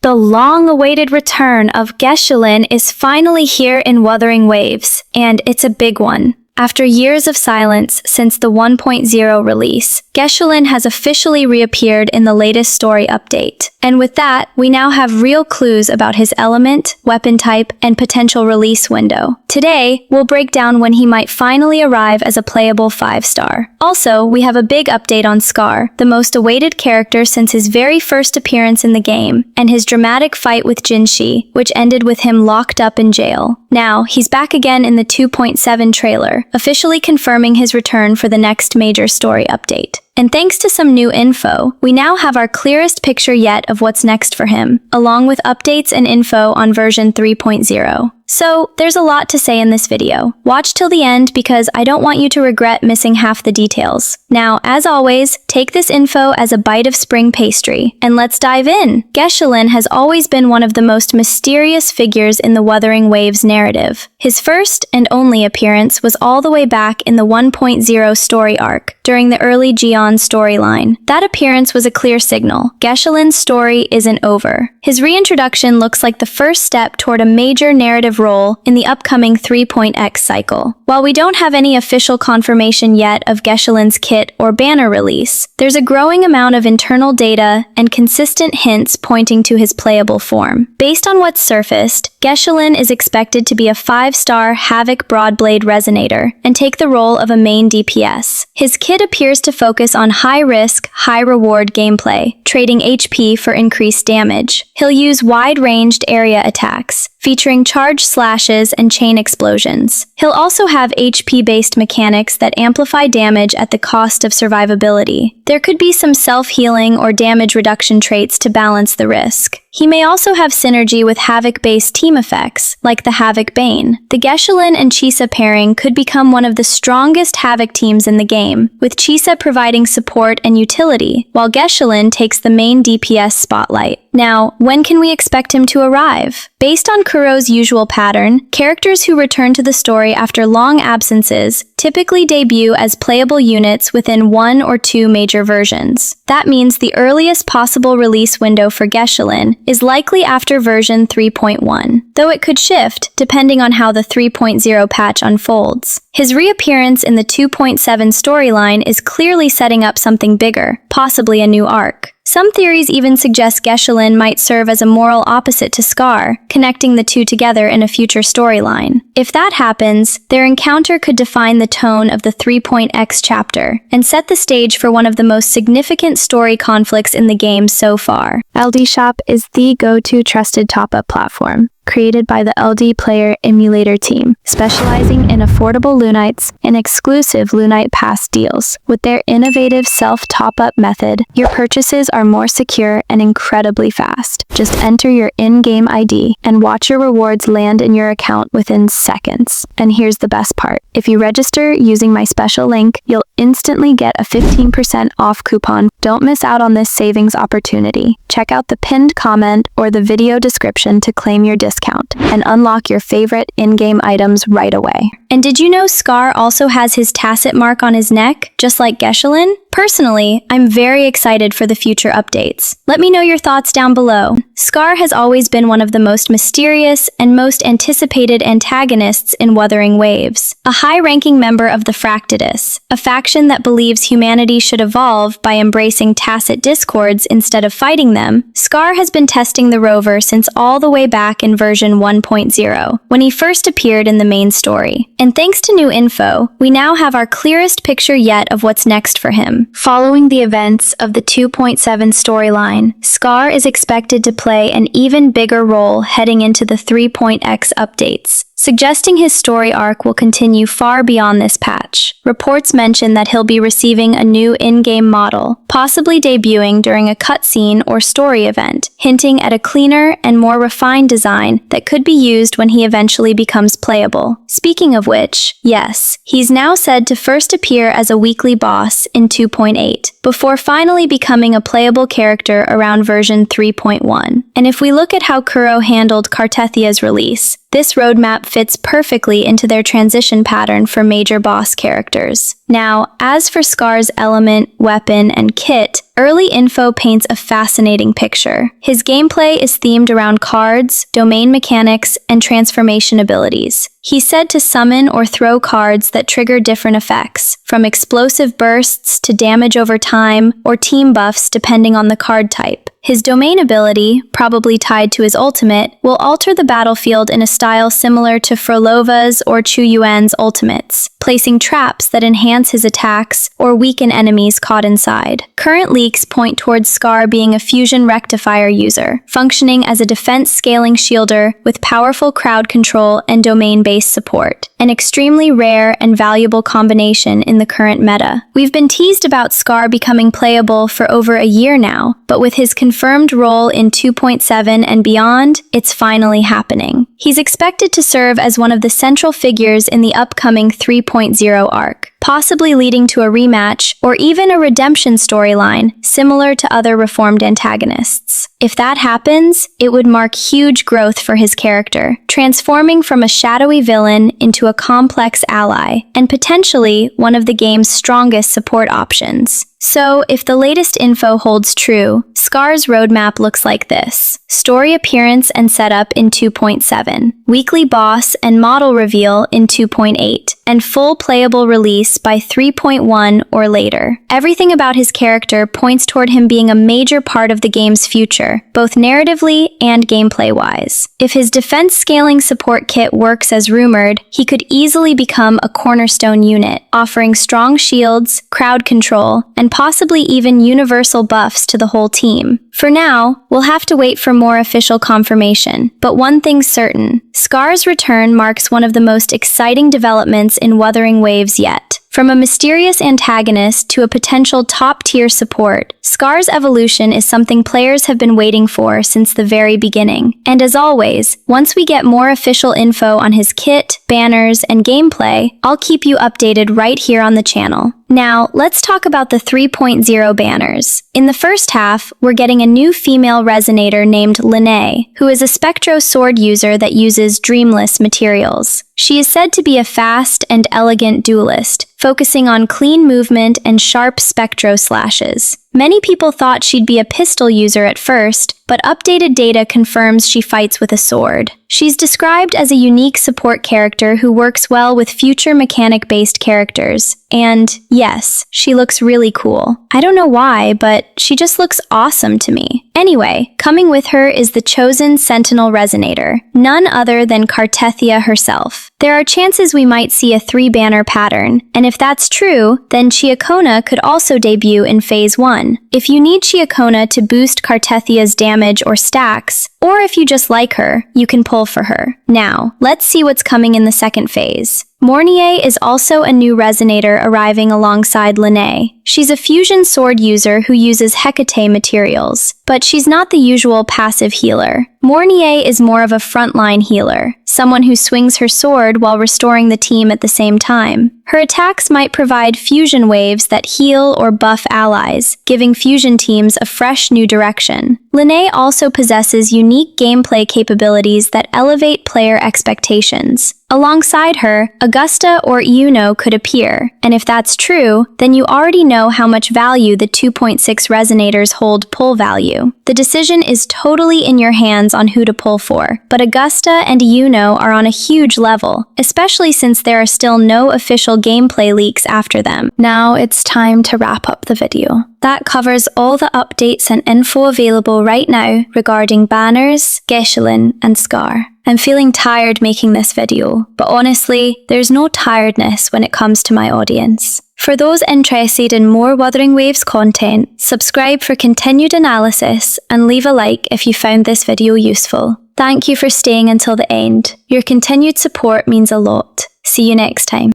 The long-awaited return of Geshulin is finally here in Wuthering Waves, and it's a big one. After years of silence since the 1.0 release, Geshulin has officially reappeared in the latest story update. And with that, we now have real clues about his element, weapon type, and potential release window. Today, we'll break down when he might finally arrive as a playable 5-star. Also, we have a big update on Scar, the most awaited character since his very first appearance in the game, and his dramatic fight with Jinshi, which ended with him locked up in jail. Now, he's back again in the 2.7 trailer, officially confirming his return for the next major story update. And thanks to some new info, we now have our clearest picture yet of what's next for him, along with updates and info on version 3.0. So, there's a lot to say in this video. Watch till the end because I don't want you to regret missing half the details. Now, as always, take this info as a bite of spring pastry, and let's dive in! Geshulin has always been one of the most mysterious figures in the Wuthering Waves narrative. His first and only appearance was all the way back in the 1.0 story arc, during the early Gion storyline. That appearance was a clear signal. Geshulin's story isn't over. His reintroduction looks like the first step toward a major narrative role in the upcoming 3.x cycle. While we don't have any official confirmation yet of Geshulin's kit or banner release, there's a growing amount of internal data and consistent hints pointing to his playable form. Based on what's surfaced, Geshulin is expected to be a 5-star Havoc Broadblade Resonator and take the role of a main DPS. His kit appears to focus on high-risk, high-reward gameplay, trading HP for increased damage. He'll use wide-ranged area attacks, featuring charge slashes and chain explosions. He'll also have HP-based mechanics that amplify damage at the cost of survivability. There could be some self-healing or damage reduction traits to balance the risk. He may also have synergy with Havoc-based team effects, like the Havoc Bane. The Geshulin and Chisa pairing could become one of the strongest Havoc teams in the game, with Chisa providing support and utility, while Geshulin takes the main DPS spotlight. Now, when can we expect him to arrive? Based on Kuro's usual pattern, characters who return to the story after long absences typically debut as playable units within 1 or 2 major versions. That means the earliest possible release window for Geshulin is likely after version 3.1, though it could shift depending on how the 3.0 patch unfolds. His reappearance in the 2.7 storyline is clearly setting up something bigger, possibly a new arc. Some theories even suggest Geshulin might serve as a moral opposite to Scar, connecting the two together in a future storyline. If that happens, their encounter could define the tone of the 3.x chapter, and set the stage for one of the most significant story conflicts in the game so far. LD Shop is the go-to trusted top-up platform, created by the LD Player Emulator team, specializing in affordable Lynites and exclusive Lynite Pass deals. With their innovative self-top-up method, your purchases are more secure and incredibly fast. Just enter your in-game ID and watch your rewards land in your account within seconds. And here's the best part. If you register using my special link, you'll instantly get a 15% off coupon. Don't miss out on this savings opportunity. Check out the pinned comment or the video description to claim your discount and unlock your favorite in-game items right away. And did you know Scar also has his tacit mark on his neck, just like Geshulin? Personally, I'm very excited for the future updates. Let me know your thoughts down below. Scar has always been one of the most mysterious and most anticipated antagonists in Wuthering Waves. A high-ranking member of the Fractidus, a faction that believes humanity should evolve by embracing tacit discords instead of fighting them, Scar has been testing the rover since all the way back in version 1.0, when he first appeared in the main story. And thanks to new info, we now have our clearest picture yet of what's next for him. Following the events of the 2.7 storyline, Scar is expected to play an even bigger role heading into the 3.x updates, suggesting his story arc will continue far beyond this patch. Reports mention that he'll be receiving a new in-game model, possibly debuting during a cutscene or story event, hinting at a cleaner and more refined design that could be used when he eventually becomes playable. Speaking of which, yes, he's now said to first appear as a weekly boss in 2.8, before finally becoming a playable character around version 3.1. And if we look at how Kuro handled Cartethia's release, This roadmap fits perfectly into their transition pattern for major boss characters. Now, as for Scar's element, weapon, and kit, early info paints a fascinating picture. His gameplay is themed around cards, domain mechanics, and transformation abilities. He's said to summon or throw cards that trigger different effects, from explosive bursts to damage over time, or team buffs depending on the card type. His domain ability, probably tied to his ultimate, will alter the battlefield in a style similar to Frolova's or Chu Yuan's ultimates, placing traps that enhance his attacks or weaken enemies caught inside. Current leaks point towards Scar being a fusion rectifier user, functioning as a defense-scaling shielder with powerful crowd control and domain-based support, an extremely rare and valuable combination in the current meta. We've been teased about Scar becoming playable for over a year now, but with his confirmed role in 2.7 and beyond, it's finally happening. He's expected to serve as one of the central figures in the upcoming 3.0 arc, possibly leading to a rematch or even a redemption storyline similar to other reformed antagonists. If that happens, it would mark huge growth for his character, transforming from a shadowy villain into a complex ally, and potentially one of the game's strongest support options. So, if the latest info holds true, Scar's roadmap looks like this: story appearance and setup in 2.7, weekly boss and model reveal in 2.8, and full playable release by 3.1 or later. Everything about his character points toward him being a major part of the game's future, both narratively and gameplay-wise. If his defense-scaling support kit works as rumored, he could easily become a cornerstone unit, offering strong shields, crowd control, and possibly even universal buffs to the whole team. For now, we'll have to wait for more official confirmation, but one thing's certain: Scar's return marks one of the most exciting developments in Wuthering Waves yet. From a mysterious antagonist to a potential top-tier support, Scar's evolution is something players have been waiting for since the very beginning. And as always, once we get more official info on his kit, banners, and gameplay, I'll keep you updated right here on the channel. Now, let's talk about the 3.0 banners. In the first half, we're getting a new female Resonator named Lynae, who is a Spectro sword user that uses dreamless materials. She is said to be a fast and elegant duelist, focusing on clean movement and sharp Spectro slashes. Many people thought she'd be a pistol user at first, but updated data confirms she fights with a sword. She's described as a unique support character who works well with future mechanic-based characters. And yes, she looks really cool. I don't know why, but she just looks awesome to me. Anyway, coming with her is the chosen Sentinel Resonator, none other than Cartethyia herself. There are chances we might see a 3-banner pattern, and if that's true, then Ciaccona could also debut in Phase 1. If you need Ciaccona to boost Cartethia's damage or stacks, or if you just like her, you can pull for her. Now, let's see what's coming in the second phase. Mornye is also a new Resonator arriving alongside Lynae. She's a fusion sword user who uses Hecate materials, but she's not the usual passive healer. Mornye is more of a frontline healer, someone who swings her sword while restoring the team at the same time. Her attacks might provide fusion waves that heal or buff allies, giving fusion teams a fresh new direction. Lynae also possesses unique gameplay capabilities that elevate player expectations. Alongside her, Augusta or Iuno could appear, and if that's true, then you already know how much value the 2.6 Resonators hold pull value. The decision is totally in your hands on who to pull for, but Augusta and Iuno are on a huge level, especially since there are still no official gameplay leaks after them. Now it's time to wrap up the video. That covers all the updates and info available right now regarding banners, Geshulin, and Scar. I'm feeling tired making this video, but honestly, there's no tiredness when it comes to my audience. For those interested in more Wuthering Waves content, subscribe for continued analysis and leave a like if you found this video useful. Thank you for staying until the end. Your continued support means a lot. See you next time.